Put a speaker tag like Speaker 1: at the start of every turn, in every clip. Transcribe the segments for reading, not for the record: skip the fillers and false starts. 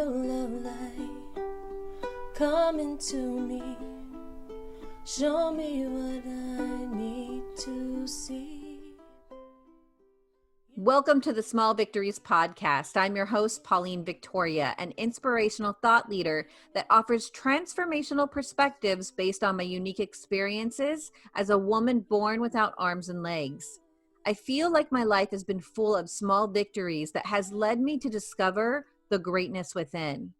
Speaker 1: of light, come into me, show me what I need to see.
Speaker 2: Welcome to the Small Victories Podcast. I'm your host, Pauline Victoria, an inspirational thought leader that offers transformational perspectives based on my unique experiences as a woman born without arms and legs. I feel like my life has been full of small victories that has led me to discover the greatness within.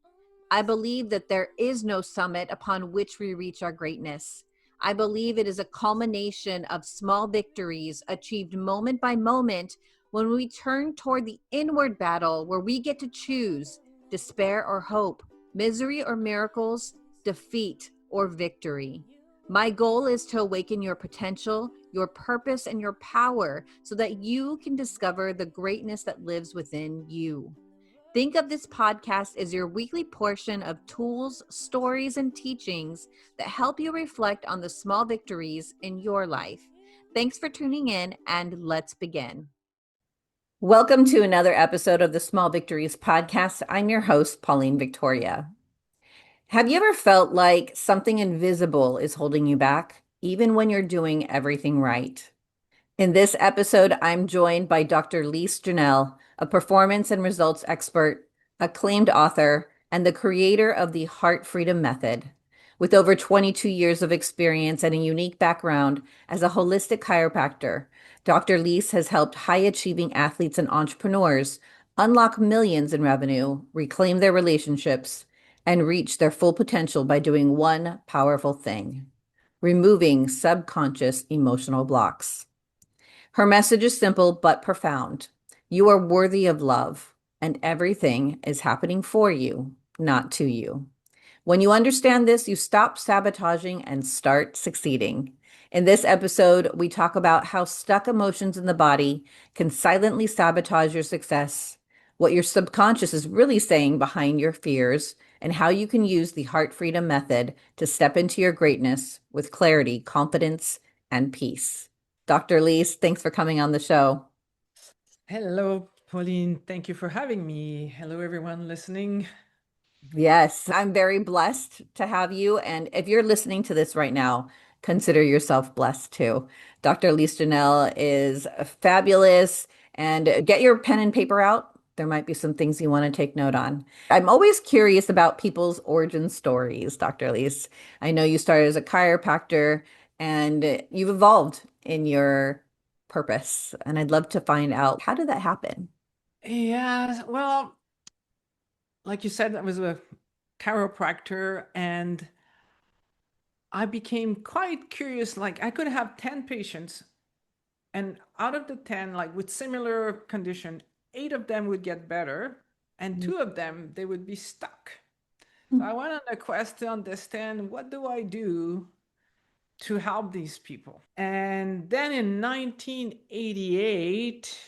Speaker 2: I believe that there is no summit upon which we reach our greatness. I believe it is a culmination of small victories achieved moment by moment when we turn toward the inward battle where we get to choose despair or hope, misery or miracles, defeat or victory. My goal is to awaken your potential, your purpose, and your power so that you can discover the greatness that lives within you. Think of this podcast as your weekly portion of tools, stories, and teachings that help you reflect on the small victories in your life. Thanks for tuning in, and let's begin. Welcome to another episode of the Small Victories Podcast. I'm your host, Pauline Victoria. Have you ever felt like something invisible is holding you back, even when you're doing everything right? In this episode, I'm joined by Dr. Lise Janelle, a performance and results expert, acclaimed author, and the creator of the Heart Freedom Method. With over 22 years of experience and a unique background as a holistic chiropractor, Dr. Lise has helped high-achieving athletes and entrepreneurs unlock millions in revenue, reclaim their relationships, and reach their full potential by doing one powerful thing: removing subconscious emotional blocks. Her message is simple but profound. You are worthy of love, and everything is happening for you, not to you. When you understand this, you stop sabotaging and start succeeding. In this episode, we talk about how stuck emotions in the body can silently sabotage your success, what your subconscious is really saying behind your fears, and how you can use the Heart Freedom Method to step into your greatness with clarity, confidence, and peace. Dr. Lise, thanks for coming on the show.
Speaker 3: Hello, Pauline. Thank you for having me. Hello, everyone listening.
Speaker 2: Yes, I'm very blessed to have you. And if you're listening to this right now, consider yourself blessed too. Dr. Lise Janelle is fabulous. And get your pen and paper out. There might be some things you want to take note on. I'm always curious about people's origin stories, Dr. Lise. I know you started as a chiropractor and you've evolved in your purpose. And I'd love to find out, how did that happen?
Speaker 3: Yeah, well, like you said, I was a chiropractor and I became quite curious. Like, I could have 10 patients, and out of the 10, like with similar condition, 8 of them would get better, and 2 of them, they would be stuck. So I went on a quest to understand, what do I do to help these people? And then in 1988,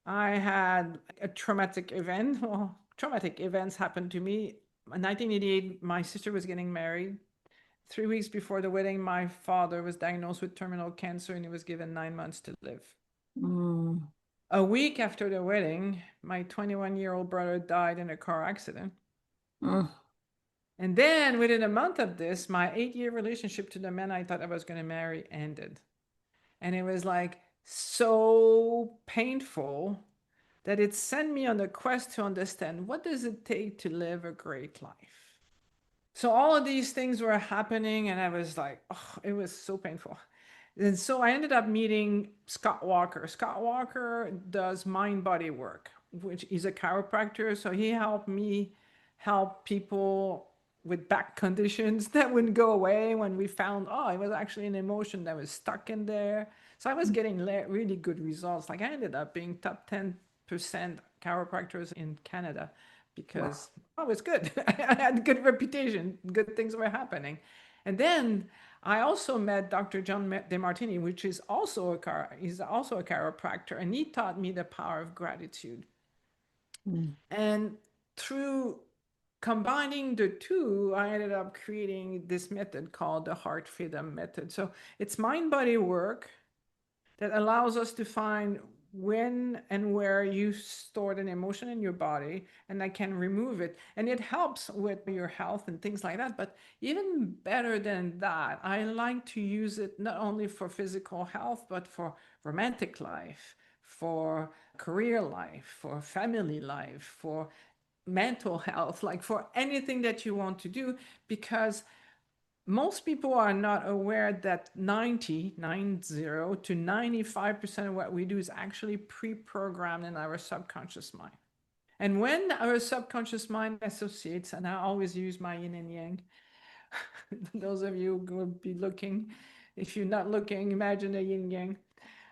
Speaker 3: I had a traumatic event. Well, traumatic events happened to me. In 1988, my sister was getting married. 3 weeks before the wedding, my father was diagnosed with terminal cancer and he was given 9 months to live. A week after the wedding, my 21-year-old brother died in a car accident. And then within a month of this, my 8-year relationship to the man I thought I was going to marry ended. And it was like so painful that it sent me on a quest to understand, what does it take to live a great life? So all of these things were happening and I was like, oh, it was so painful. And so I ended up meeting Scott Walker. Scott Walker does mind-body work, which is a chiropractor. So he helped me help people with back conditions that wouldn't go away when we found, oh, it was actually an emotion that was stuck in there. So I was getting really good results. Like, I ended up being top 10% chiropractors in Canada because I was good. I had a good reputation, good things were happening. And then I also met Dr. John DeMartini, which is also he's also a chiropractor, and he taught me the power of gratitude. And through combining the two, I ended up creating this method called the Heart Freedom Method. So it's mind-body work that allows us to find when and where you stored an emotion in your body, and I can remove it. And it helps with your health and things like that. But even better than that, I like to use it not only for physical health, but for romantic life, for career life, for family life, for mental health, like for anything that you want to do, because most people are not aware that 90 to 95% of what we do is actually pre-programmed in our subconscious mind. And when our subconscious mind associates, and I always use my yin and yang, those of you who will be looking, if you're not looking, imagine a yin yang.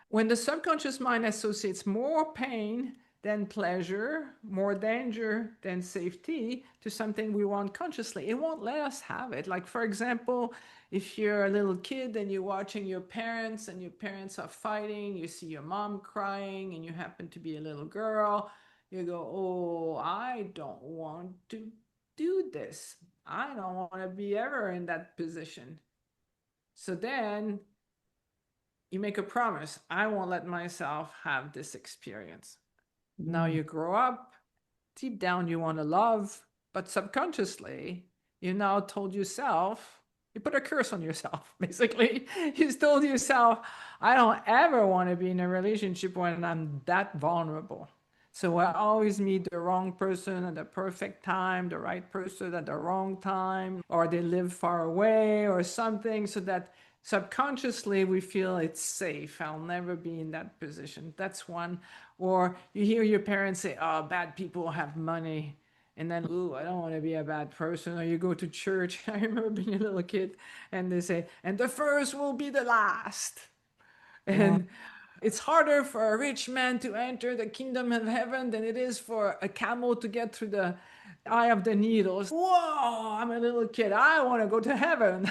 Speaker 3: When the subconscious mind associates more pain than pleasure, more danger than safety to something we want consciously, it won't let us have it. Like, for example, if you're a little kid and you're watching your parents and your parents are fighting, you see your mom crying and you happen to be a little girl, you go, oh, I don't want to do this. I don't want to be ever in that position. So then you make a promise, I won't let myself have this experience. Now you grow up, deep down you want to love, but subconsciously you now told yourself, you put a curse on yourself, basically. You told yourself, I don't ever want to be in a relationship when I'm that vulnerable. So I always meet the wrong person at the perfect time, the right person at the wrong time, or they live far away or something, so that subconsciously we feel it's safe. I'll never be in that position. That's one. Or you hear your parents say, oh, bad people have money. And then, ooh, I don't want to be a bad person. Or you go to church. I remember being a little kid and they say, and the first will be the last. And it's harder for a rich man to enter the kingdom of heaven than it is for a camel to get through the eye of the needles. Whoa, I'm a little kid. I want to go to heaven.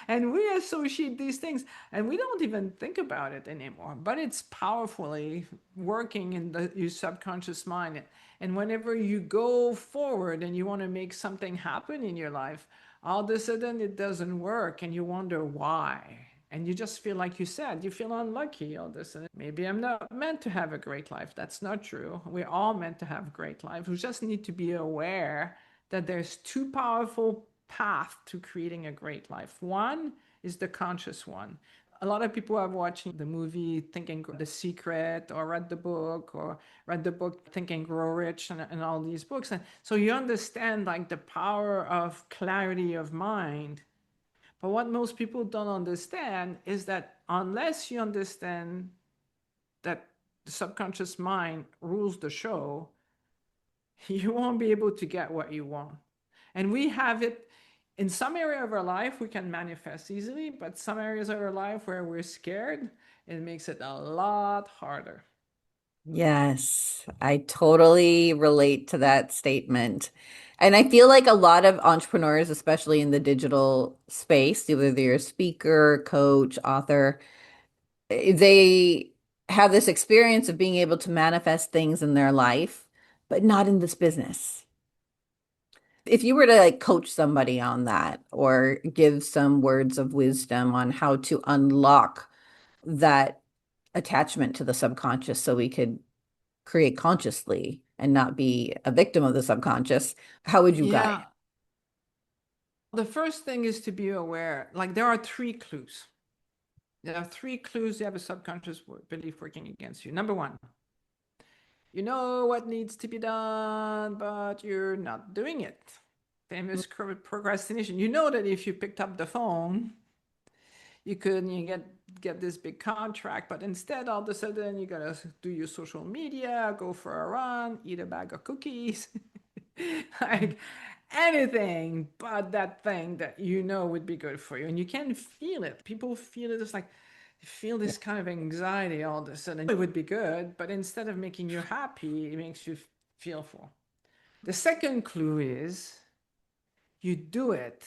Speaker 3: And we associate these things and we don't even think about it anymore. But it's powerfully working in your subconscious mind. And whenever you go forward and you want to make something happen in your life, all of a sudden it doesn't work and you wonder why. And you just feel, like you said, you feel unlucky all this. And maybe I'm not meant to have a great life. That's not true. We're all meant to have great life. We just need to be aware that there's two powerful paths to creating a great life. One is the conscious one. A lot of people are watching the movie Think and Grow The Secret, or read the book Think and Grow Rich, and all these books. And so you understand like the power of clarity of mind. But what most people don't understand is that unless you understand that the subconscious mind rules the show, you won't be able to get what you want. And we have it in some area of our life, we can manifest easily, but some areas of our life where we're scared, it makes it a lot harder.
Speaker 2: Yes, I totally relate to that statement. And I feel like a lot of entrepreneurs, especially in the digital space, whether they're a speaker, coach, author, they have this experience of being able to manifest things in their life, but not in this business. If you were to like coach somebody on that or give some words of wisdom on how to unlock that attachment to the subconscious so we could create consciously and not be a victim of the subconscious, how would you guide?
Speaker 3: Yeah. The first thing is to be aware, like there are three clues. There are three clues you have a subconscious belief working against you. Number one, you know what needs to be done, but you're not doing it. Famous procrastination. You know that if you picked up the phone, you could get this big contract, but instead all of a sudden you gotta do your social media, go for a run, eat a bag of cookies, like anything but that thing that you know would be good for you. And you can feel it. People feel it. It's like you feel this kind of anxiety all of a sudden. It would be good, but instead of making you happy, it makes you feel full. The second clue is you do it,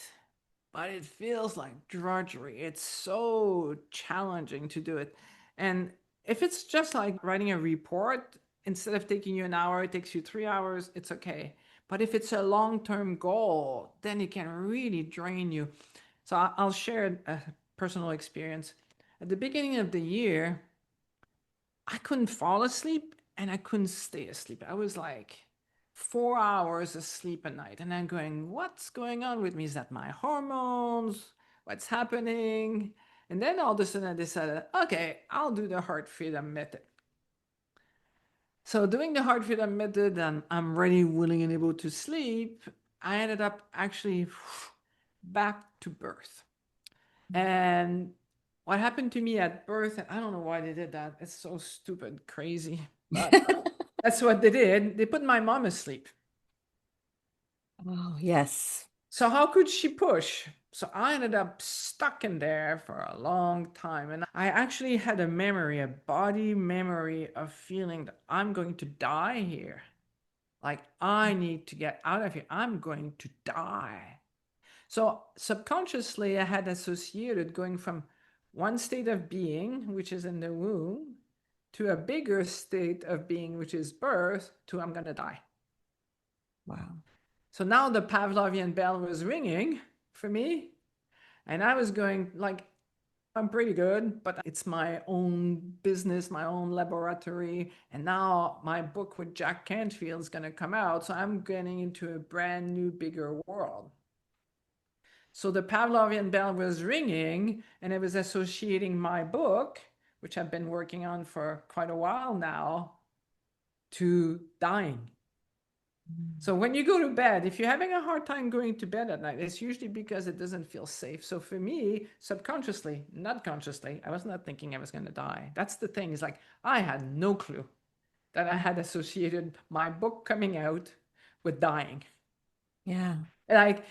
Speaker 3: but it feels like drudgery. It's so challenging to do it. And if it's just like writing a report, instead of taking you an hour, it takes you 3 hours, it's okay. But if it's a long-term goal, then it can really drain you. So I'll share a personal experience. At the beginning of the year, I couldn't fall asleep and I couldn't stay asleep. I was like 4 hours asleep a night. And I'm going, what's going on with me? Is that my hormones? What's happening? And then all of a sudden I decided, okay, I'll do the heart freedom method. So doing the heart freedom method, and I'm ready, willing, and able to sleep, I ended up actually back to birth. And what happened to me at birth, and I don't know why they did that. It's so stupid, crazy. But that's what they did. They put my mom asleep.
Speaker 2: Oh, yes.
Speaker 3: So how could she push? So I ended up stuck in there for a long time. And I actually had a memory, a body memory of feeling that I'm going to die here. Like, I need to get out of here. I'm going to die. So subconsciously, I had associated going from one state of being, which is in the womb, to a bigger state of being, which is birth, to I'm going to die.
Speaker 2: Wow.
Speaker 3: So now the Pavlovian bell was ringing for me. And I was going like, I'm pretty good, but it's my own business, my own laboratory. And now my book with Jack Canfield is going to come out. So I'm getting into a brand new, bigger world. So the Pavlovian bell was ringing, and it was associating my book, which I've been working on for quite a while now, to dying. So when you go to bed, if you're having a hard time going to bed at night, it's usually because it doesn't feel safe. So for me, subconsciously, not consciously, I was not thinking I was going to die. That's the thing. Is like I had no clue that I had associated my book coming out with dying.
Speaker 2: Yeah.
Speaker 3: Like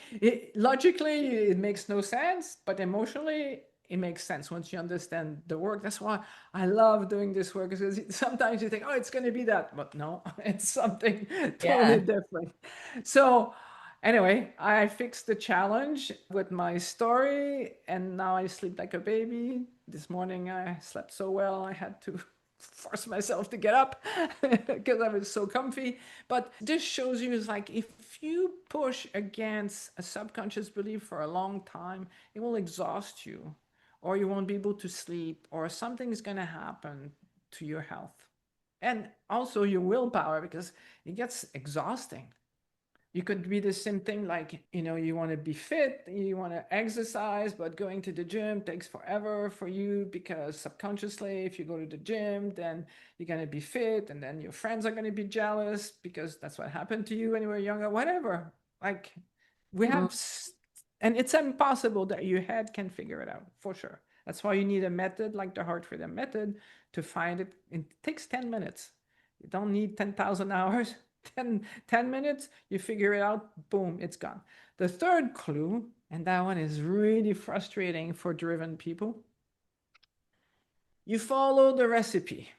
Speaker 3: logically, it makes no sense, but emotionally, it makes sense once you understand the work. That's why I love doing this work, because sometimes you think, oh, it's going to be that, but no, it's something totally different. So anyway, I fixed the challenge with my story, and now I sleep like a baby. This morning I slept so well, I had to force myself to get up because I was so comfy. But this shows you is like, if you push against a subconscious belief for a long time, it will exhaust you, or you won't be able to sleep, or something is going to happen to your health and also your willpower, because it gets exhausting. You could be the same thing, like, you want to be fit, you want to exercise, but going to the gym takes forever for you, because subconsciously, if you go to the gym, then you're going to be fit, and then your friends are going to be jealous because that's what happened to you when you were younger, whatever. Like, we have, and it's impossible that your head can figure it out, for sure. That's why you need a method like the Heart Freedom Method to find it. It takes 10 minutes. You don't need 10,000 hours. 10 minutes, you figure it out, boom, it's gone. The third clue, and that one is really frustrating for driven people, you follow the recipe.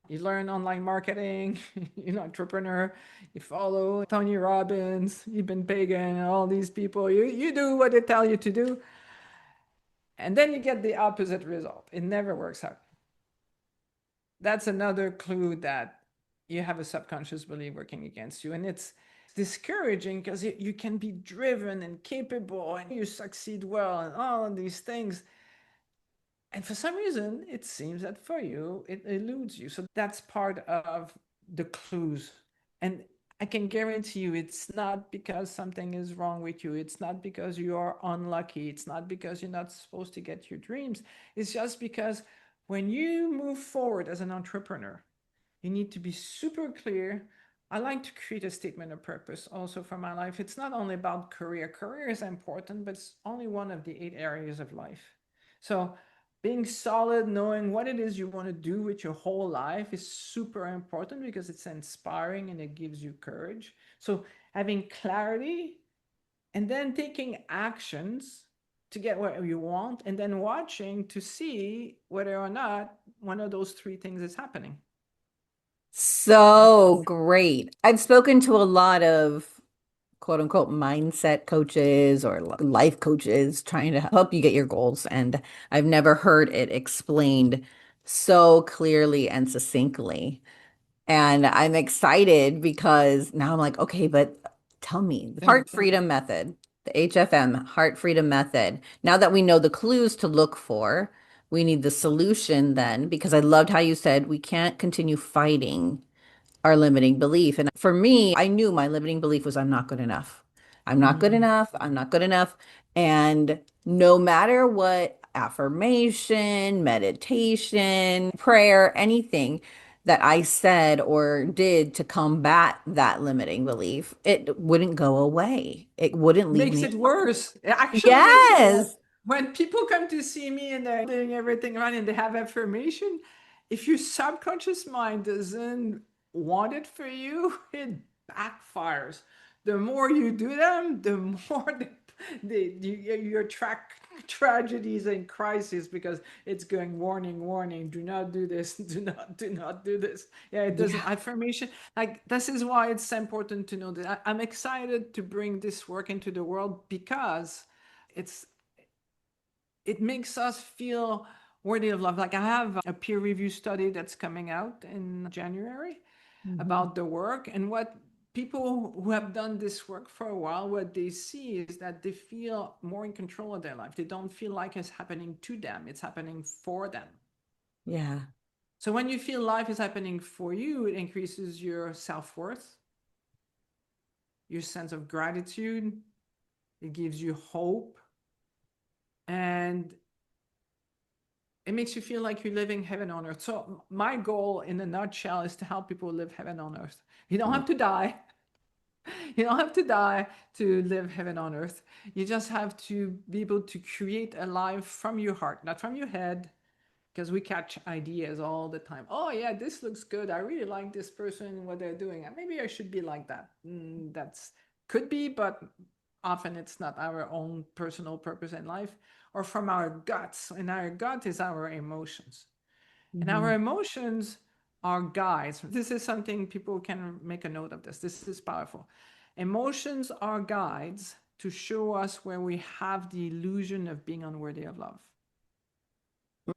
Speaker 3: You learn online marketing, you're an entrepreneur, you follow Tony Robbins, Eben Pagan, all these people, you do what they tell you to do, and then you get the opposite result. It never works out. That's another clue that you have a subconscious belief working against you. And it's discouraging, because you can be driven and capable and you succeed well and all of these things. And for some reason, it seems that for you, it eludes you. So that's part of the clues. And I can guarantee you, it's not because something is wrong with you. It's not because you are unlucky. It's not because you're not supposed to get your dreams. It's just because when you move forward as an entrepreneur, you need to be super clear. I like to create a statement of purpose also for my life. It's not only about career. Career is important, but it's only one of the 8 areas of life. So being solid, knowing what it is you want to do with your whole life is super important, because it's inspiring and it gives you courage. So having clarity and then taking actions to get what you want, and then watching to see whether or not one of those 3 things is happening.
Speaker 2: So great. I've spoken to a lot of quote unquote mindset coaches or life coaches trying to help you get your goals. And I've never heard it explained so clearly and succinctly. And I'm excited because now I'm like, okay, but tell me the heart freedom method, the HFM heart freedom method. Now that we know the clues to look for, We need the solution then, because I loved how you said we can't continue fighting our limiting belief. And for me, I knew my limiting belief was I'm not good enough. I'm not good
Speaker 3: Mhm.
Speaker 2: enough. I'm not good enough. And no matter what affirmation, meditation, prayer, anything that I said or did to combat that limiting belief, it wouldn't go away. It wouldn't leave
Speaker 3: Makes
Speaker 2: me.
Speaker 3: it worse. It actually makes it worse.
Speaker 2: Yes.
Speaker 3: When people come to see me and they're doing everything right and they have affirmation, if your subconscious mind doesn't want it for you, it backfires. The more you do them, the more you attract tragedies and crises because it's going warning, warning, do not do this, do not do this. Yeah, it doesn't
Speaker 2: Yeah.
Speaker 3: affirmation. Like this is why it's important to know that I'm excited to bring this work into the world because it's it makes us feel worthy of love. Like I have a peer review study that's coming out in January
Speaker 2: Mhm.
Speaker 3: about the work, and what people who have done this work for a while, what they see is that they feel more in control of their life. They don't feel like it's happening to them, it's happening for them.
Speaker 2: Yeah.
Speaker 3: So when you feel life is happening for you, it increases your self-worth, your sense of gratitude, it gives you hope, and it makes you feel like you're living heaven on earth. So my goal in a nutshell is to help people live heaven on earth. You don't have to die. You don't have to die to live heaven on earth. You just have to be able to create a life from your heart, not from your head, because we catch ideas all the time. Oh yeah, this looks good. I really like this person and what they're doing. And maybe I should be like that. That's could be, but often it's not our own personal purpose in life or from our guts. And our gut is our emotions. And our
Speaker 2: Mhm.
Speaker 3: emotions are guides. This is something people can make a note of this. This is powerful. Emotions are guides to show us where we have the illusion of being unworthy of love.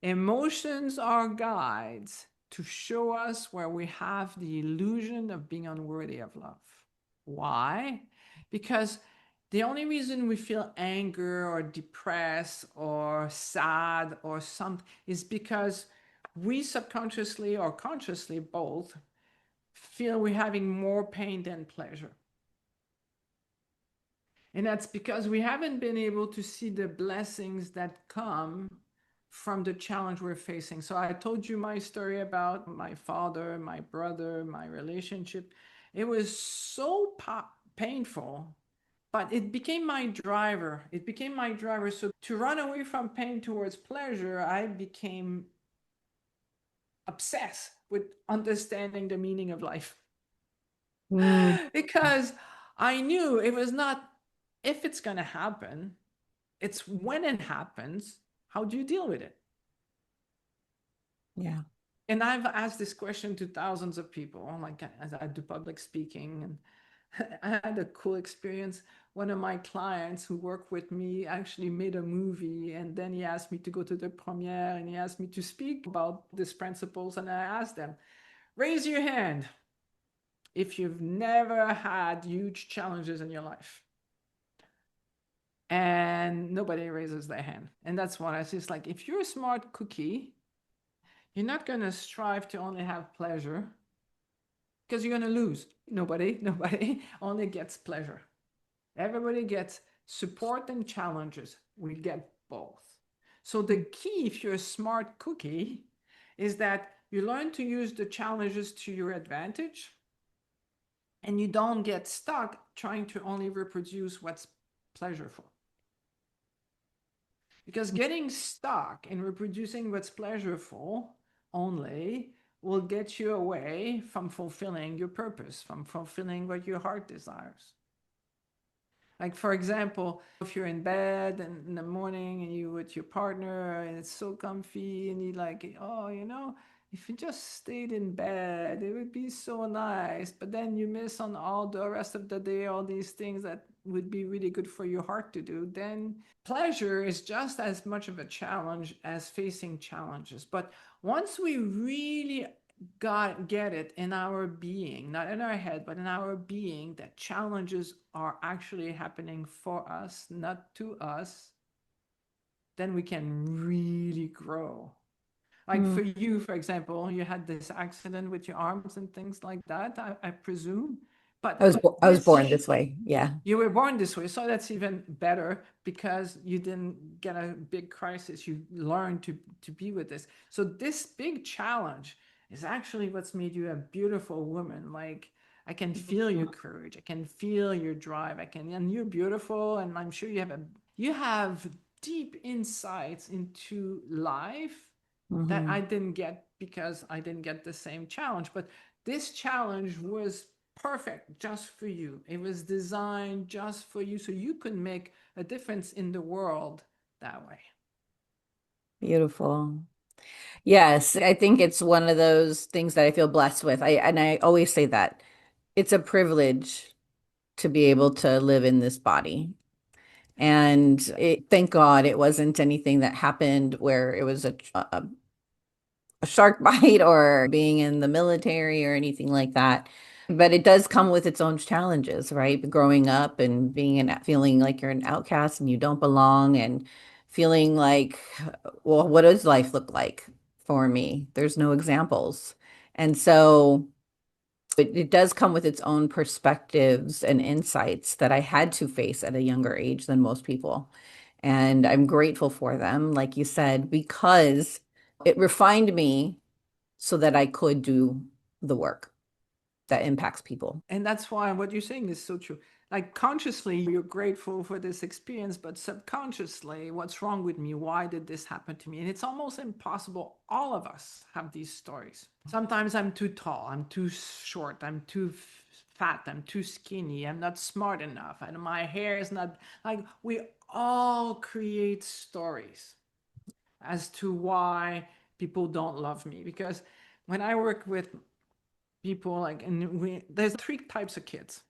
Speaker 3: Emotions are guides to show us where we have the illusion of being unworthy of love. Why? Because the only reason we feel anger or depressed or sad or something is because we subconsciously or consciously both feel we're having more pain than pleasure. And that's because we haven't been able to see the blessings that come from the challenge we're facing. So I told you my story about my father, my brother, my relationship. It was so painful, but it became my driver. It became my driver. So to run away from pain towards pleasure, I became obsessed with understanding the meaning of life.
Speaker 2: Mm,
Speaker 3: Because I knew it was not if it's going to happen, it's when it happens, how do you deal with it?
Speaker 2: yeah.
Speaker 3: And I've asked this question to thousands of people, like as I do public speaking. And I had a cool experience. One of my clients who worked with me actually made a movie, and then he asked me to go to the premiere and he asked me to speak about these principles. And I asked them, raise your hand if you've never had huge challenges in your life. And nobody raises their hand. And that's what I see. It's like, if you're a smart cookie, you're not going to strive to only have pleasure because you're going to lose. Nobody only gets pleasure. Everybody gets support and challenges. We get both. So the key, if you're a smart cookie, is that you learn to use the challenges to your advantage and you don't get stuck trying to only reproduce what's pleasurable. Because getting stuck in reproducing what's pleasurable only will get you away from fulfilling your purpose, from fulfilling what your heart desires. Like, for example, if you're in bed and in the morning and you with your partner and it's so comfy and you like, oh, if you just stayed in bed, it would be so nice. But then you miss on all the rest of the day, all these things that would be really good for your heart to do. Then pleasure is just as much of a challenge as facing challenges. But once we really get it in our being, not in our head, but in our being, that challenges are actually happening for us, not to us, then we can really grow. Like for you, for example, you had this accident with your arms and things like that, I presume. But
Speaker 2: I was born this way. Yeah.
Speaker 3: you were born this way, so that's even better because you didn't get a big crisis. You learned to be with this. So this big challenge is actually what's made you a beautiful woman. Like I can feel your courage, I can feel your drive, and you're beautiful, and I'm sure you have deep insights into life that I didn't get because I didn't get the same challenge. But this challenge was perfect just for you. It was designed just for you so you could make a difference in the world that way.
Speaker 2: Beautiful. Yes, I think it's one of those things that I feel blessed with. I always say that it's a privilege to be able to live in this body. And thank God it wasn't anything that happened where it was a shark bite or being in the military or anything like that. But it does come with its own challenges, right? Growing up and feeling like you're an outcast and you don't belong and feeling like, well, what does life look like for me? There's no examples. And so it does come with its own perspectives and insights that I had to face at a younger age than most people. And I'm grateful for them, like you said, because it refined me so that I could do the work that impacts people.
Speaker 3: And that's why what you're saying is so true. Like consciously, you're grateful for this experience, but subconsciously, what's wrong with me? Why did this happen to me? And it's almost impossible. All of us have these stories. Sometimes I'm too tall, I'm too short, I'm too fat, I'm too skinny, I'm not smart enough, and my hair is not like we all create stories as to why people don't love me. Because when I work with people like there's three types of kids.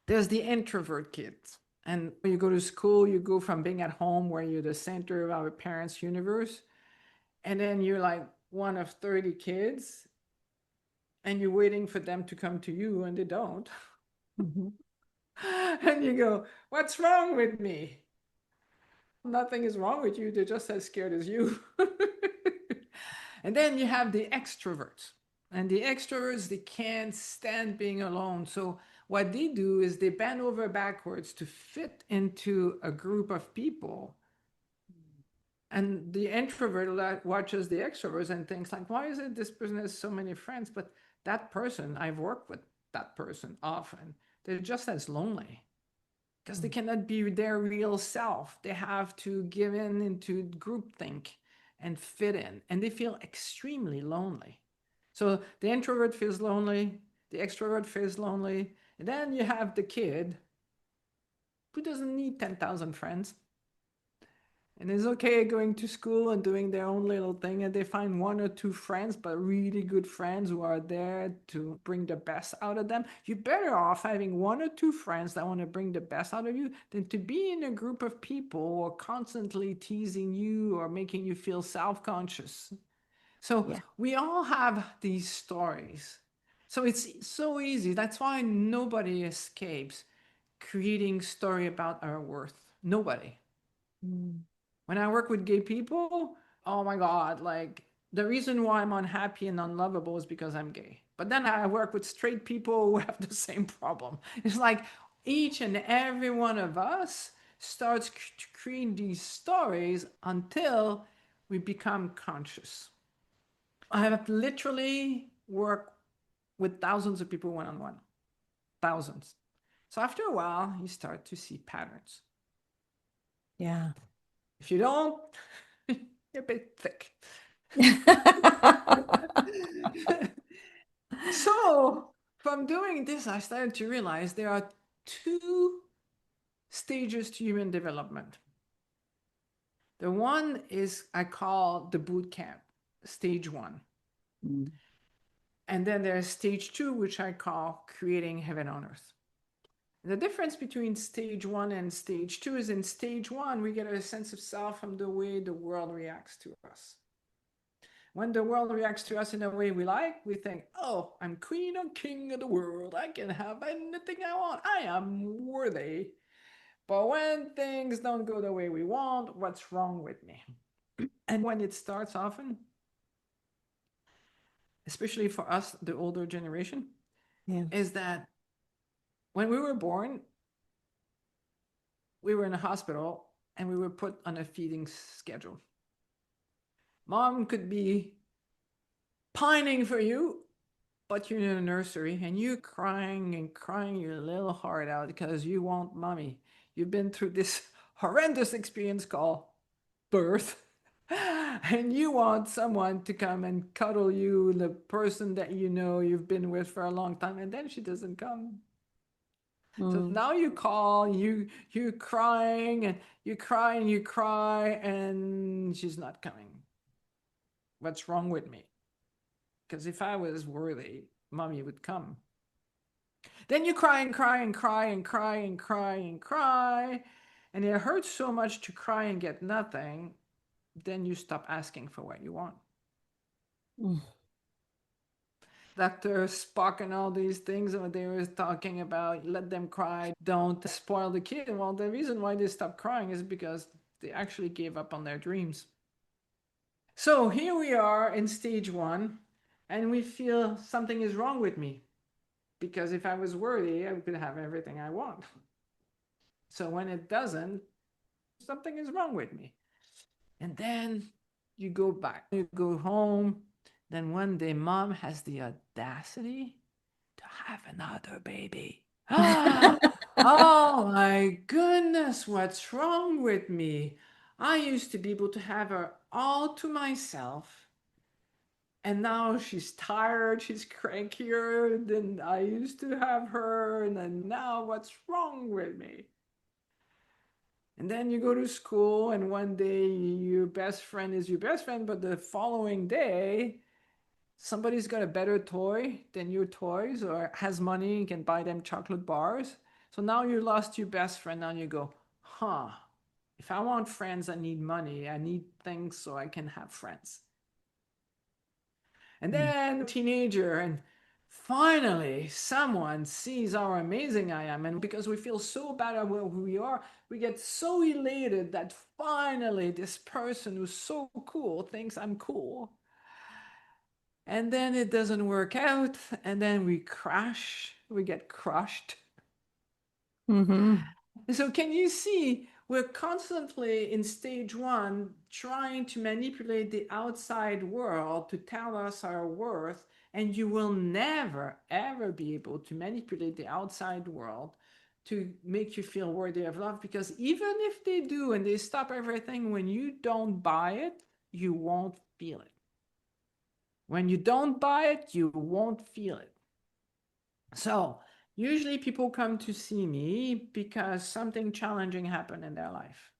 Speaker 3: There's the introvert kids, and you go to school, you go from being at home where you're the center of our parents universe, and then you're like one of 30 kids and you're waiting for them to come to you and they don't.
Speaker 2: Mhm.
Speaker 3: And you go, what's wrong with me? Nothing is wrong with you, they're just as scared as you. And then you have the extroverts. And the extroverts, they can't stand being alone. So what they do is they bend over backwards to fit into a group of people. And the introvert watches the extroverts and thinks like, why is it this person has so many friends? But that person, I've worked with that person often. They're just as lonely because they cannot be their real self. They have to give in into groupthink and fit in, and they feel extremely lonely. So the introvert feels lonely, the extrovert feels lonely, and then you have the kid who doesn't need 10,000 friends and is okay going to school and doing their own little thing, and they find one or two friends, but really good friends who are there to bring the best out of them. You're better off having one or two friends that want to bring the best out of you than to be in a group of people who are constantly teasing you or making you feel self-conscious. So
Speaker 2: Yeah.
Speaker 3: we all have these stories. So it's so easy. That's why nobody escapes creating story about our worth. Nobody.
Speaker 2: Mm.
Speaker 3: When I work with gay people, oh my God, like the reason why I'm unhappy and unlovable is because I'm gay. But then I work with straight people who have the same problem. It's like each and every one of us starts creating these stories until we become conscious. I have literally worked with thousands of people one on one, thousands. So after a while, you start to see patterns.
Speaker 2: Yeah.
Speaker 3: If you don't, you're a bit thick. So from doing this, I started to realize there are two stages to human development. The one is I call the boot camp, stage one.
Speaker 2: Mm.
Speaker 3: And then there's stage two, which I call creating heaven on earth. The difference between stage one and stage two is in stage one, we get a sense of self from the way the world reacts to us. When the world reacts to us in a way we like, we think, oh, I'm queen or king of the world. I can have anything I want. I am worthy. But when things don't go the way we want, what's wrong with me? And when it starts often, especially for us, the older generation, is that when we were born, we were in a hospital and we were put on a feeding schedule. Mom could be pining for you, but you're in a nursery and you're crying and crying your little heart out because you want mommy. You've been through this horrendous experience called birth. And you want someone to come and cuddle you, the person that you know you've been with for a long time, and then she doesn't come. So now you call, you're crying and you cry and you cry, and she's not coming. What's wrong with me? Because if I was worthy, mommy would come. Then you cry and cry and cry and cry and cry and cry, and it hurts so much to cry and get nothing. Then you stop asking for what you want. Dr. Spock and all these things, what they were talking about, let them cry, don't spoil the kid. Well, the reason why they stopped crying is because they actually gave up on their dreams. So here we are in stage 1, and we feel something is wrong with me. Because if I was worthy, I could have everything I want. So when it doesn't, something is wrong with me. And then you go back, you go home. Then one day, mom has the audacity to have another baby. Oh my goodness, what's wrong with me? I used to be able to have her all to myself. And now she's tired, she's crankier than I used to have her. And then now what's wrong with me? And then you go to school, and one day your best friend is your best friend, but the following day, somebody's got a better toy than your toys or has money and can buy them chocolate bars. So now you lost your best friend. Now you go, if I want friends, I need money. I need things so I can have friends. And then teenager, and finally someone sees how amazing I am. And because we feel so bad about who we are, we get so elated that finally this person who's so cool thinks I'm cool. And then it doesn't work out, and then we crash, we get crushed. So can you see, we're constantly in stage 1 trying to manipulate the outside world to tell us our worth, and you will never ever be able to manipulate the outside world to make you feel worthy of love, because even if they do and they stop everything, when you don't buy it, you won't feel it. When you don't buy it, you won't feel it. So usually people come to see me because something challenging happened in their life.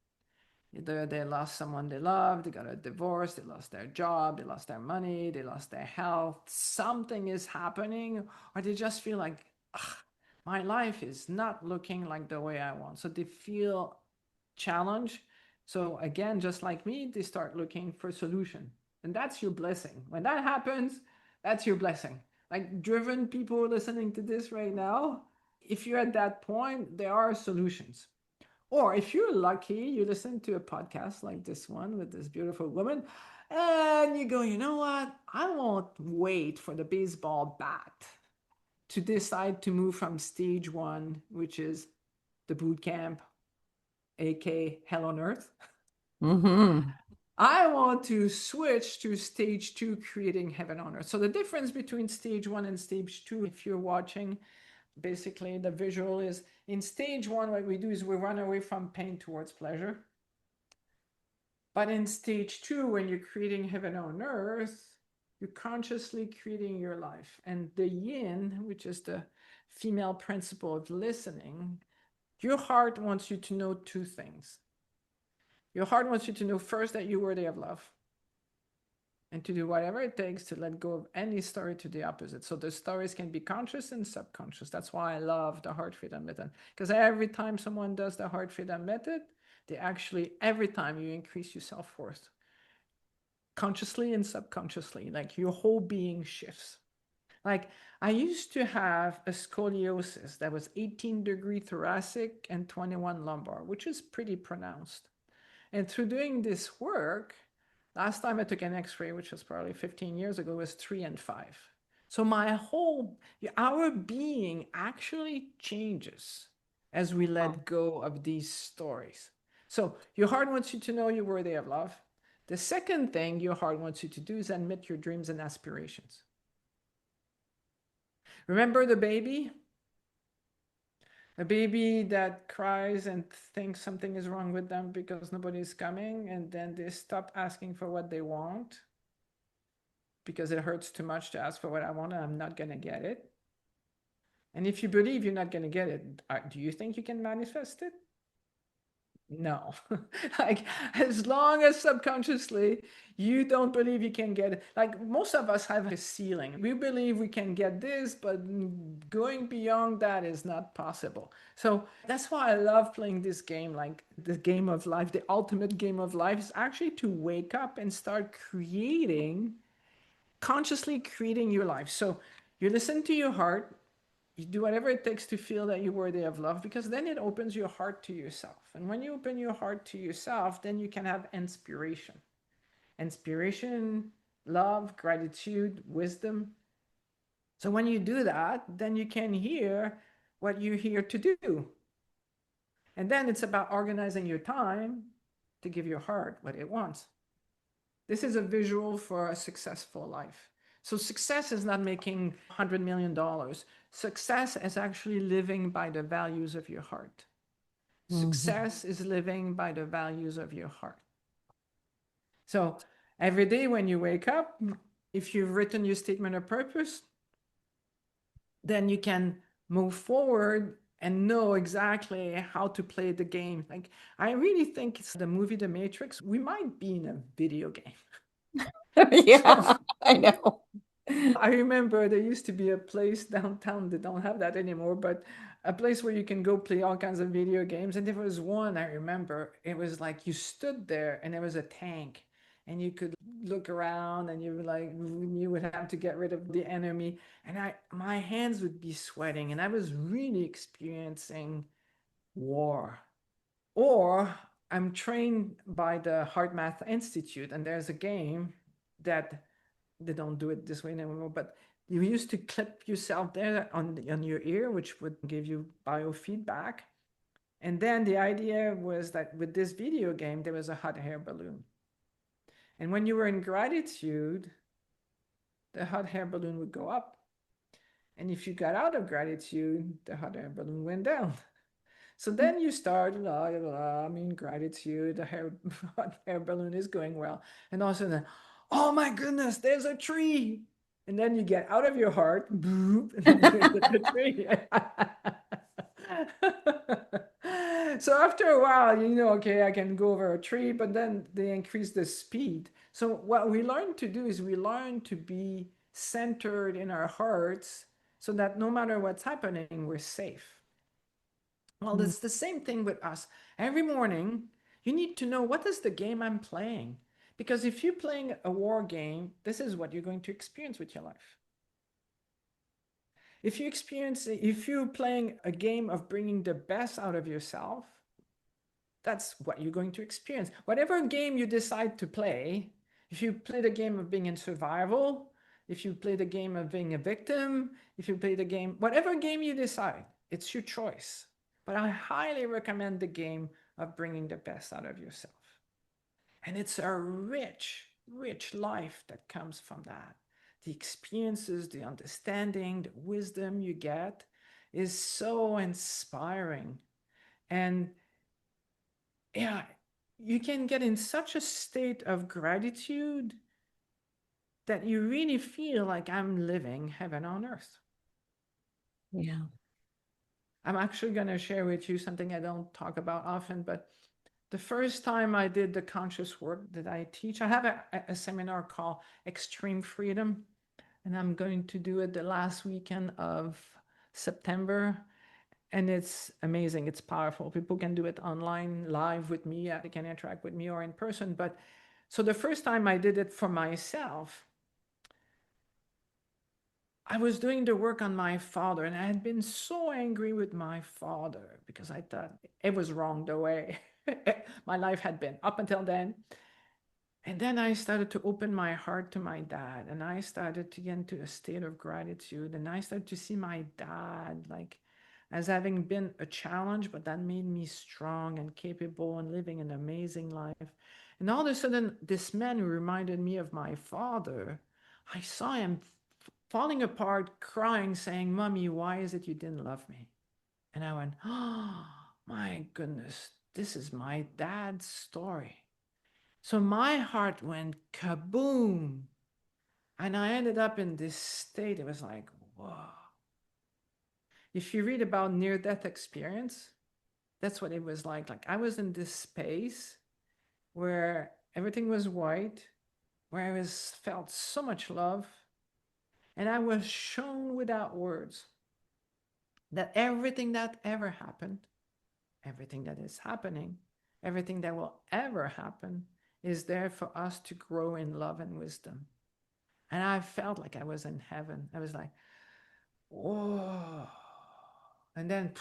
Speaker 3: Either they lost someone they loved, they got a divorce, they lost their job, they lost their money, they lost their health. Something is happening, or they just feel like, my life is not looking like the way I want. So they feel challenged. So again, just like me, they start looking for a solution. And that's your blessing. When that happens, that's your blessing. Like driven people listening to this right now, if you're at that point, there are solutions. Or if you're lucky, you listen to a podcast like this one with this beautiful woman, and you go, you know what? I won't wait for the baseball bat to decide to move from stage 1, which is the boot camp, aka hell on earth. I want to switch to stage 2, creating heaven on earth. So the difference between stage 1 and stage 2, if you're watching, basically the visual is, in stage 1, what we do is we run away from pain towards pleasure. But in stage 2, when you're creating heaven on earth, you're consciously creating your life. And the yin, which is the female principle of listening, your heart wants you to know 2 things. Your heart wants you to know first that you're worthy of love, and to do whatever it takes to let go of any story to the opposite. So the stories can be conscious and subconscious. That's why I love the heart freedom method, because every time someone does the heart freedom method, they actually, every time you increase your self-worth, consciously and subconsciously, like your whole being shifts. Like, I used to have a scoliosis that was 18-degree thoracic and 21 lumbar, which is pretty pronounced. And through doing this work, last time I took an x-ray, which was probably 15 years ago, was 3 and 5. So our being actually changes as we let go of these stories. So your heart wants you to know you're worthy of love. The second thing your heart wants you to do is admit your dreams and aspirations. Remember the baby? A baby that cries and thinks something is wrong with them because nobody's coming, and then they stop asking for what they want because it hurts too much to ask for what I want and I'm not going to get it. And if you believe you're not going to get it, do you think you can manifest it? No. Like, as long as subconsciously you don't believe you can get it. Like, most of us have a ceiling. We believe we can get this, but going beyond that is not possible. So that's why I love playing this game, like the game of life. The ultimate game of life is actually to wake up and start consciously creating your life. So you listen to your heart. You do whatever it takes to feel that you're worthy of love, because then it opens your heart to yourself. And when you open your heart to yourself, then you can have inspiration. Inspiration, love, gratitude, wisdom. So when you do that, then you can hear what you're here to do. And then it's about organizing your time to give your heart what it wants. This is a visual for a successful life. So success is not making $100 million. Success is actually living by the values of your heart. Success is living by the values of your heart. So every day when you wake up, if you've written your statement of purpose, then you can move forward and know exactly how to play the game. Like, I really think it's the movie The Matrix. We might be in a video game.
Speaker 2: Yeah, I know.
Speaker 3: I remember there used to be a place downtown, they don't have that anymore, but a place where you can go play all kinds of video games. And there was one I remember, it was like you stood there and there was a tank and you could look around and you would have to get rid of the enemy. And my hands would be sweating and I was really experiencing war. Or I'm trained by the Heart Math Institute, and there's a game that they don't do it this way anymore, but you used to clip yourself there on your ear, which would give you biofeedback. And then the idea was that with this video game, there was a hot air balloon. And when you were in gratitude, the hot air balloon would go up. And if you got out of gratitude, the hot air balloon went down. So then you start, I'm in gratitude, the hot air balloon is going well. And all of a sudden, oh my goodness, there's a tree. And then you get out of your heart, boop, and then you hit the tree. So after a while, okay, I can go over a tree, but then they increase the speed. So what we learn to do is we learn to be centered in our hearts so that no matter what's happening, we're safe. Well, it's the same thing with us. Every morning, you need to know, what is the game I'm playing? Because if you're playing a war game, this is what you're going to experience with your life. If you're playing a game of bringing the best out of yourself, that's what you're going to experience. Whatever game you decide to play, if you play the game of being in survival, if you play the game of being a victim, if you play the game, whatever game you decide, it's your choice. But I highly recommend the game of bringing the best out of yourself. And it's a rich, rich life that comes from that. The experiences, the understanding, the wisdom you get is so inspiring. And yeah, you can get in such a state of gratitude that you really feel like I'm living heaven on earth.
Speaker 2: Yeah.
Speaker 3: I'm actually going to share with you something I don't talk about often, but the first time I did the conscious work that I teach, I have a seminar called Extreme Freedom, and I'm going to do it the last weekend of September. And it's amazing. It's powerful. People can do it online, live with me. They can interact with me or in person. But so the first time I did it for myself, I was doing the work on my father, and I had been so angry with my father because I thought it was wrong the way my life had been up until then. And then I started to open my heart to my dad, and I started to get into a state of gratitude. And I started to see my dad like as having been a challenge, but that made me strong and capable and living an amazing life. And all of a sudden, this man who reminded me of my father, I saw him falling apart, crying, saying, "Mommy, why is it you didn't love me?" And I went, "Oh, my goodness, this is my dad's story." So my heart went kaboom. And I ended up in this state. It was like, whoa. If you read about near death experience, that's what it was like. Like I was in this space where everything was white, where I was felt so much love, and I was shown without words that everything that ever happened, everything that is happening, everything that will ever happen is there for us to grow in love and wisdom. And I felt like I was in heaven. I was like, whoa. And then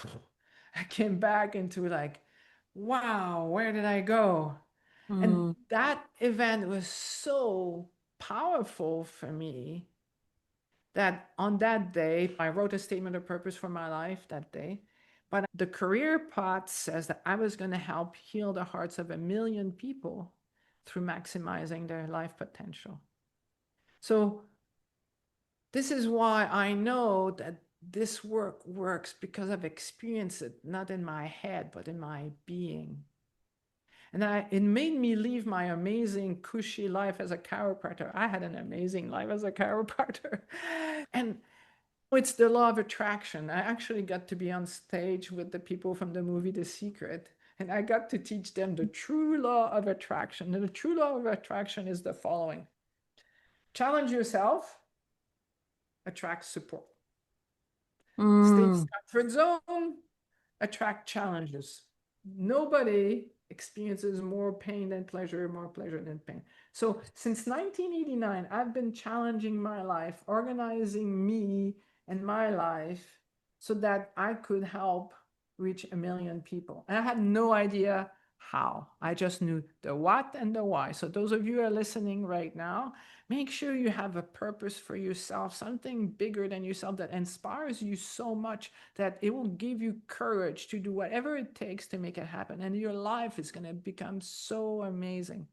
Speaker 3: I came back into like, wow, where did I go? And
Speaker 2: Mm.
Speaker 3: that event was so powerful for me that on that day, I wrote a statement of purpose for my life that day. But the career path says that I was going to help heal the hearts of 1 million people through maximizing their life potential. So this is why I know that this work works because I've experienced it, not in my head, but in my being. And it made me leave my amazing, cushy life as a chiropractor. I had an amazing life as a chiropractor. And it's the law of attraction. I actually got to be on stage with the people from the movie The Secret. And I got to teach them the true law of attraction. And the true law of attraction is the following: challenge yourself, attract support. Stay in
Speaker 2: Mm.
Speaker 3: comfort zone, attract challenges. Nobody experiences more pain than pleasure, more pleasure than pain. So since 1989, I've been challenging my life, organizing me and my life so that I could help reach 1 million people. And I had no idea how. I just knew the what and the why. So those of you who are listening right now, make sure you have a purpose for yourself, something bigger than yourself that inspires you so much that it will give you courage to do whatever it takes to make it happen. And your life is going to become so amazing.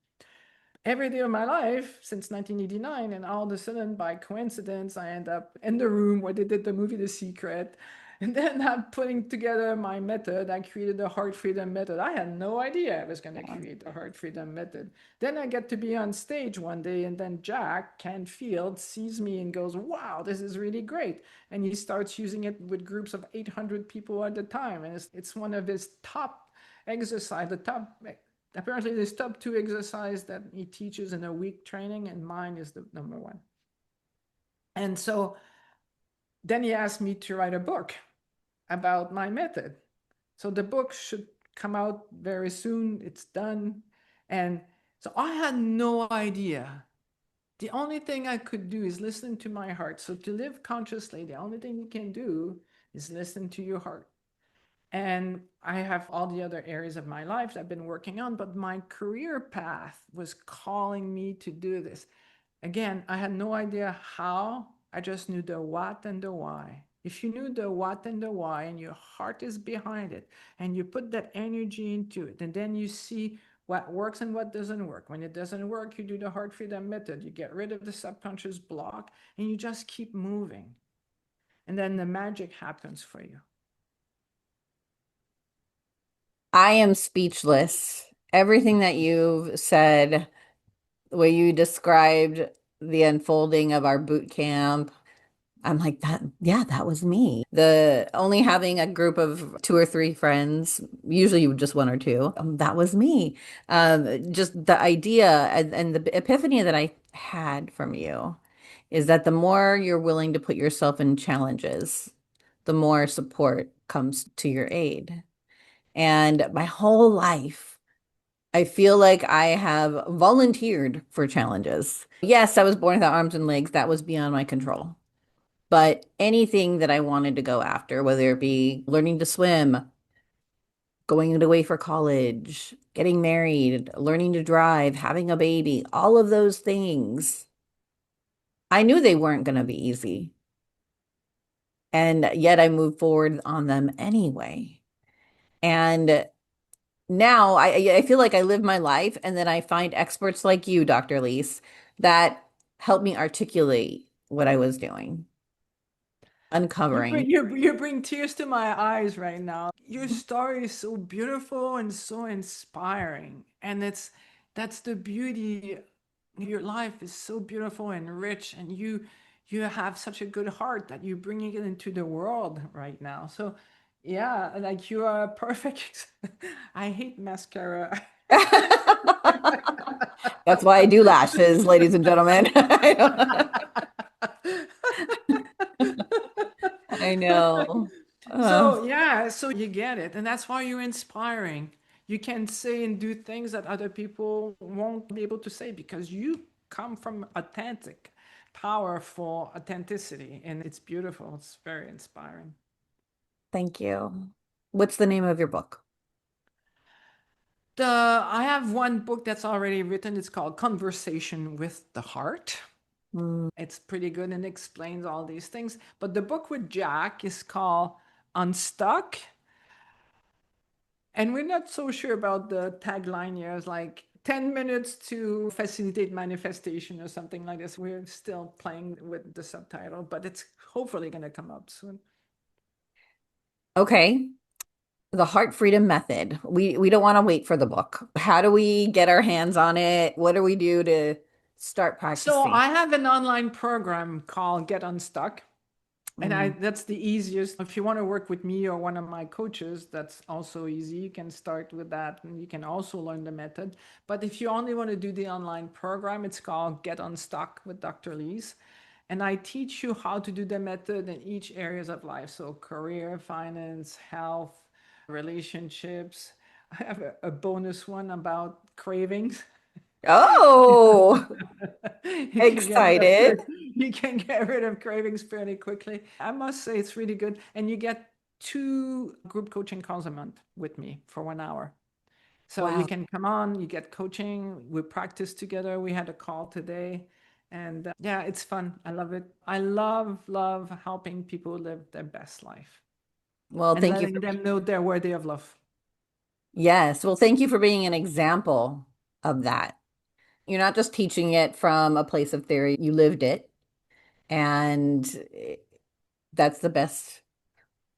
Speaker 3: Every day of my life since 1989, and all of a sudden, by coincidence, I end up in the room where they did the movie The Secret. And then I'm putting together my method. I created the Heart Freedom Method. I had no idea I was going to create the Heart Freedom Method. Then I get to be on stage one day, and then Jack Canfield sees me and goes, "Wow, this is really great." And he starts using it with groups of 800 people at a time. And it's one of his top exercise, the top, apparently there's top 2 exercise that he teaches in a week training, and mine is the number 1. And so then he asked me to write a book about my method. So the book should come out very soon. It's done. And so I had no idea. The only thing I could do is listen to my heart. So to live consciously, the only thing you can do is listen to your heart. And I have all the other areas of my life that I've been working on, but my career path was calling me to do this. Again, I had no idea how. I just knew the what and the why. If you knew the what and the why, and your heart is behind it, and you put that energy into it, and then you see what works and what doesn't work. When it doesn't work, you do the Heart Freedom Method. You get rid of the subconscious block, and you just keep moving. And then the magic happens for you.
Speaker 2: I am speechless. Everything that you've said, the way you described the unfolding of our boot camp, I'm like that. Yeah, that was me. The only having a group of 2 or 3 friends, usually just 1 or 2, that was me. Just the idea and the epiphany that I had from you is that the more you're willing to put yourself in challenges, the more support comes to your aid. And my whole life, I feel like I have volunteered for challenges. Yes, I was born without arms and legs. That was beyond my control. But anything that I wanted to go after, whether it be learning to swim, going away for college, getting married, learning to drive, having a baby, all of those things, I knew they weren't going to be easy. And yet I moved forward on them anyway. And now I feel like I live my life and then I find experts like you, Dr. Lise, that help me articulate what I was doing, uncovering.
Speaker 3: You bring tears to my eyes right now. Your story is so beautiful and so inspiring. And that's the beauty. Your life is so beautiful and rich, and you have such a good heart that you're bringing it into the world right now. So yeah, like you are perfect. I hate mascara.
Speaker 2: That's why I do lashes, ladies and gentlemen. I know.
Speaker 3: So yeah, so you get it, and that's why you're inspiring. You can say and do things that other people won't be able to say because you come from authentic, powerful authenticity, and it's beautiful. It's very inspiring.
Speaker 2: Thank you. What's the name of your book?
Speaker 3: The I have one book that's already written. It's called Conversation with the Heart.
Speaker 2: Mm,
Speaker 3: It's pretty good and explains all these things. But the book with Jack is called Unstuck. And we're not so sure about the tagline here. It's like 10 minutes to facilitate manifestation or something like this. We're still playing with the subtitle, but it's hopefully going to come out soon.
Speaker 2: okay. The Heart Freedom Method. We don't want to wait for the book. How do we get our hands on it? What do we do to start
Speaker 3: So
Speaker 2: practicing?
Speaker 3: I have an online program called Get Unstuck. And
Speaker 2: Mm,
Speaker 3: that's the easiest. If you want to work with me or one of my coaches, that's also easy. You can start with that and you can also learn the method. But if you only want to do the online program, it's called Get Unstuck with Dr. Lise. And I teach you how to do the method in each areas of life. So career, finance, health, relationships. I have a bonus one about cravings.
Speaker 2: oh,
Speaker 3: you can get rid of
Speaker 2: excited.
Speaker 3: you can get rid of cravings fairly quickly. I must say it's really good. And you get 2 group coaching calls a month with me for 1 hour. So you
Speaker 2: Wow.
Speaker 3: can come on, you get coaching, we practice together. We had a call today. And yeah, it's fun. I love it. I love helping people live their best life
Speaker 2: Well,
Speaker 3: and
Speaker 2: thank you
Speaker 3: letting
Speaker 2: for
Speaker 3: them know they're worthy of love.
Speaker 2: yes. Well, thank you for being an example of that. You're not just teaching it from a place of theory, you lived it. And that's the best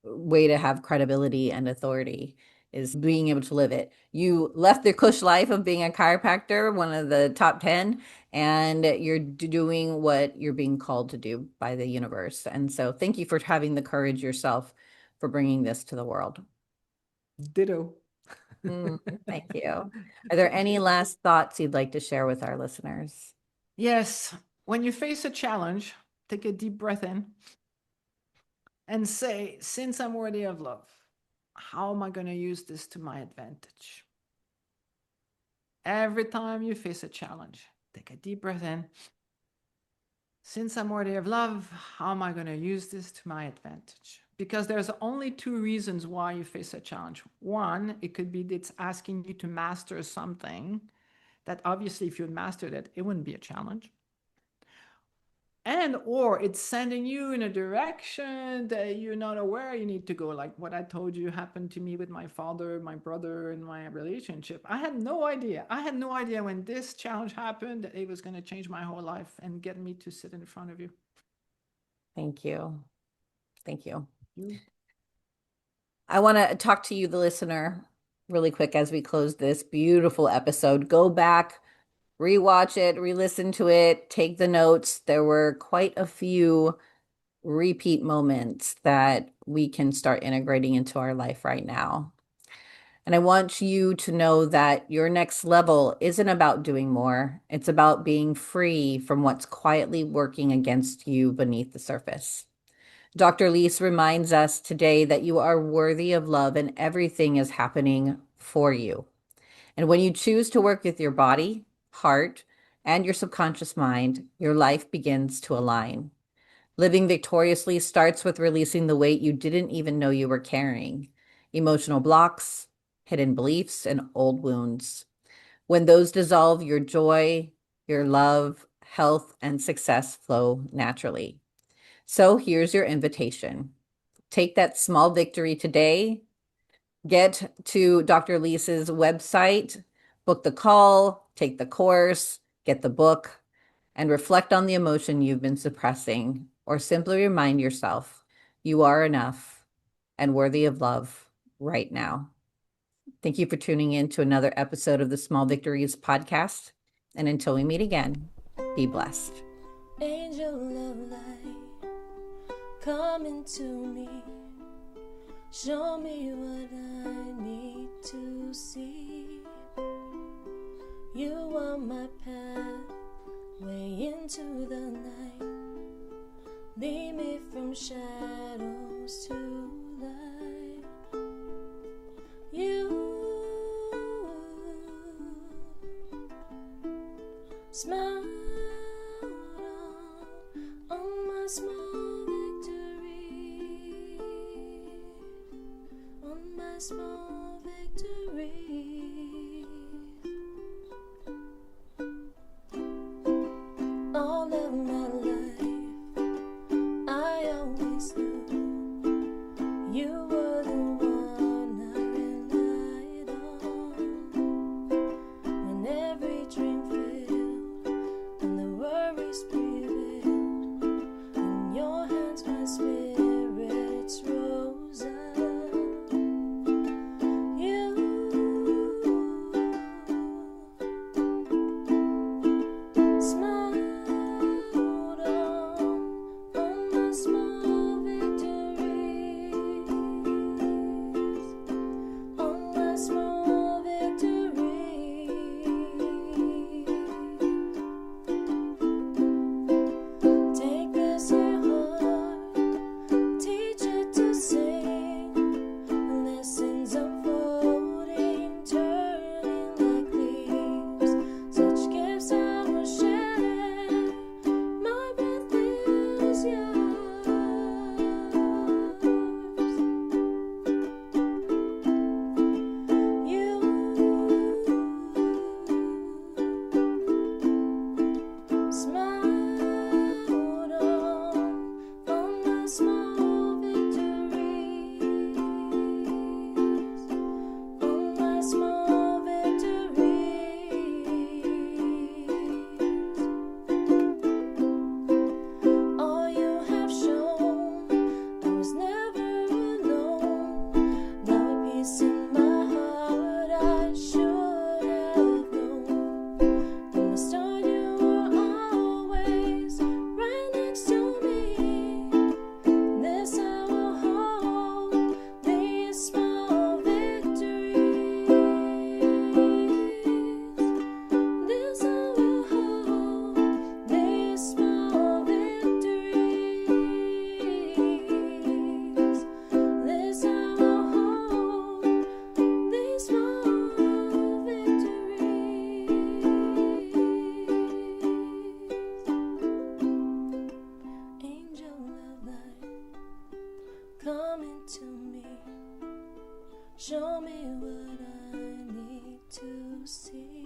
Speaker 2: way to have credibility and authority is being able to live it. You left the cush life of being a chiropractor, one of the top 10, and you're doing what you're being called to do by the universe. And so thank you for having the courage yourself for bringing this to the world.
Speaker 3: Ditto.
Speaker 2: Mm, thank you. Are there any last thoughts you'd like to share with our listeners?
Speaker 3: Yes, when you face a challenge, take a deep breath in and say, since I'm worthy of love, how am I going to use this to my advantage? Every time you face a challenge, take a deep breath in. Since I'm worthy of love, how am I going to use this to my advantage? Because there's only 2 reasons why you face a challenge. One, it could be it's asking you to master something that obviously, if you had mastered it, it wouldn't be a challenge. And or it's sending you in a direction that you're not aware you need to go, like what I told you happened to me with my father, my brother, and my relationship. I had no idea when this challenge happened that it was going to change my whole life and get me to sit in front of you.
Speaker 2: Thank you. Thank you.
Speaker 3: You
Speaker 2: I want to talk to you, the listener, really quick as we close this beautiful episode. Go back, rewatch it, re-listen to it, take the notes. There were quite a few repeat moments that we can start integrating into our life right now. And I want you to know that your next level isn't about doing more. It's about being free from what's quietly working against you beneath the surface. Dr. Lise reminds us today that you are worthy of love and everything is happening for you. And when you choose to work with your body, heart, and your subconscious mind, your life begins to align. Living victoriously starts with releasing the weight you didn't even know you were carrying, emotional blocks, hidden beliefs, and old wounds. When those dissolve, your joy, your love, health, and success flow naturally. So here's your invitation. Take that small victory today. Get to Dr. Lisa's website, book the call, take the course, get the book, and reflect on the emotion you've been suppressing, or simply remind yourself you are enough and worthy of love right now. Thank you for tuning in to another episode of the Small Victories Podcast. And until we meet again, be blessed.
Speaker 1: Angel of light, come into me. Show me what I need to see. You are my pathway into the night. Lead me from shadows to light. You smile on my small victory, on my small victory. All of my life, I always knew you were the one I relied on. When every dream failed and the worries prevailed, in your hands my spirits rose up. You smiled on my small victories, on my small victories. Take this here heart, teach it to sing, lessons unfolding, turning like leaves. Such gifts I will share. My breath is yours. You smiled on my small victories, on my small victories. All you have shown, I was never alone. Now a peace in my heart I should have known. From the start you were always right next to me. This I will hold, these small victories. This I will hold, these small victories. This I will hold, these small victories. Angel of light, come into me. Show me what I need to see.